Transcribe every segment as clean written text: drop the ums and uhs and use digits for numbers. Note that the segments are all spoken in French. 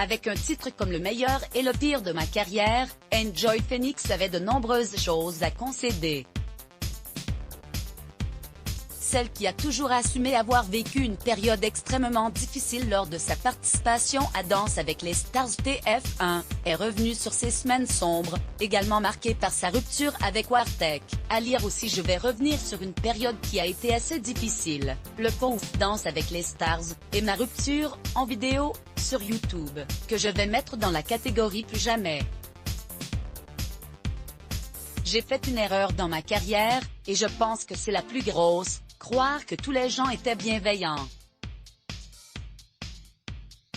Avec un titre comme le meilleur et le pire de ma carrière, Enjoy Phoenix avait de nombreuses choses à concéder. Celle qui a toujours assumé avoir vécu une période extrêmement difficile lors de sa participation à Danse avec les Stars TF1, est revenue sur ses semaines sombres, également marquées par sa rupture avec Wartek. À lire aussi, je vais revenir sur une période qui a été assez difficile, le pauvre Danse avec les Stars, et ma rupture, en vidéo, sur YouTube, que je vais mettre dans la catégorie plus jamais. J'ai fait une erreur dans ma carrière, et je pense que c'est la plus grosse. Croire que tous les gens étaient bienveillants.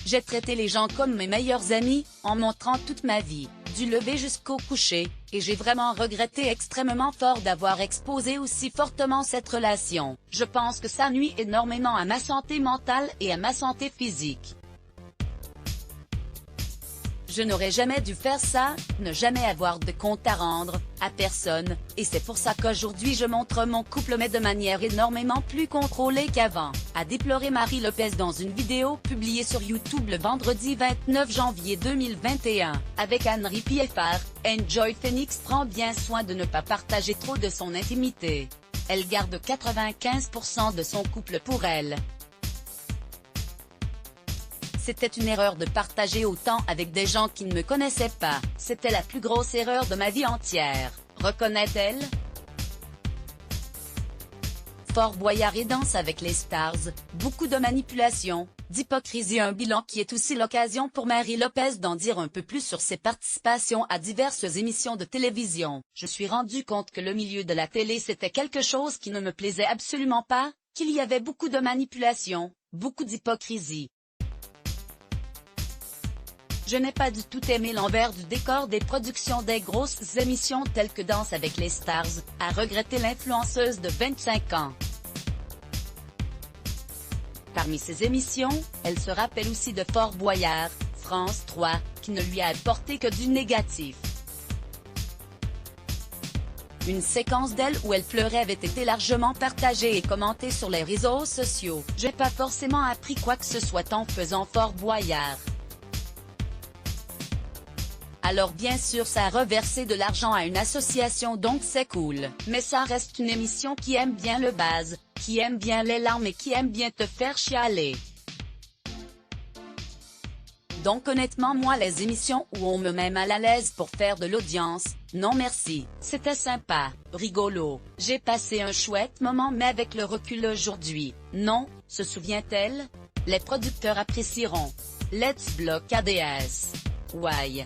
J'ai traité les gens comme mes meilleurs amis, en montrant toute ma vie, du lever jusqu'au coucher, et j'ai vraiment regretté extrêmement fort d'avoir exposé aussi fortement cette relation. Je pense que ça nuit énormément à ma santé mentale et à ma santé physique. Je n'aurais jamais dû faire ça, ne jamais avoir de compte à rendre, à personne, et c'est pour ça qu'aujourd'hui je montre mon couple mais de manière énormément plus contrôlée qu'avant, a déploré Marie Lopez dans une vidéo publiée sur YouTube le vendredi 29 janvier 2021. Avec Anne-Marie Pieffard, Enjoy Phoenix prend bien soin de ne pas partager trop de son intimité. Elle garde 95% de son couple pour elle. C'était une erreur de partager autant avec des gens qui ne me connaissaient pas. C'était la plus grosse erreur de ma vie entière, reconnaît-elle. Fort Boyard et Danse avec les Stars, beaucoup de manipulation, d'hypocrisie, un bilan qui est aussi l'occasion pour Marie Lopez d'en dire un peu plus sur ses participations à diverses émissions de télévision. Je suis rendu compte que le milieu de la télé c'était quelque chose qui ne me plaisait absolument pas, qu'il y avait beaucoup de manipulation, beaucoup d'hypocrisie. Je n'ai pas du tout aimé l'envers du décor des productions des grosses émissions telles que Danse avec les Stars, a regretté l'influenceuse de 25 ans. Parmi ces émissions, elle se rappelle aussi de Fort Boyard, France 3, qui ne lui a apporté que du négatif. Une séquence d'elle où elle pleurait avait été largement partagée et commentée sur les réseaux sociaux. J'ai pas forcément appris quoi que ce soit en faisant Fort Boyard. Alors bien sûr ça a reversé de l'argent à une association donc c'est cool. Mais ça reste une émission qui aime bien le buzz, qui aime bien les larmes et qui aime bien te faire chialer. Donc honnêtement moi les émissions où on me met mal à l'aise pour faire de l'audience, non merci. C'était sympa, rigolo, j'ai passé un chouette moment mais avec le recul aujourd'hui, non, se souvient-elle? Les producteurs apprécieront. Let's block ADS. Why?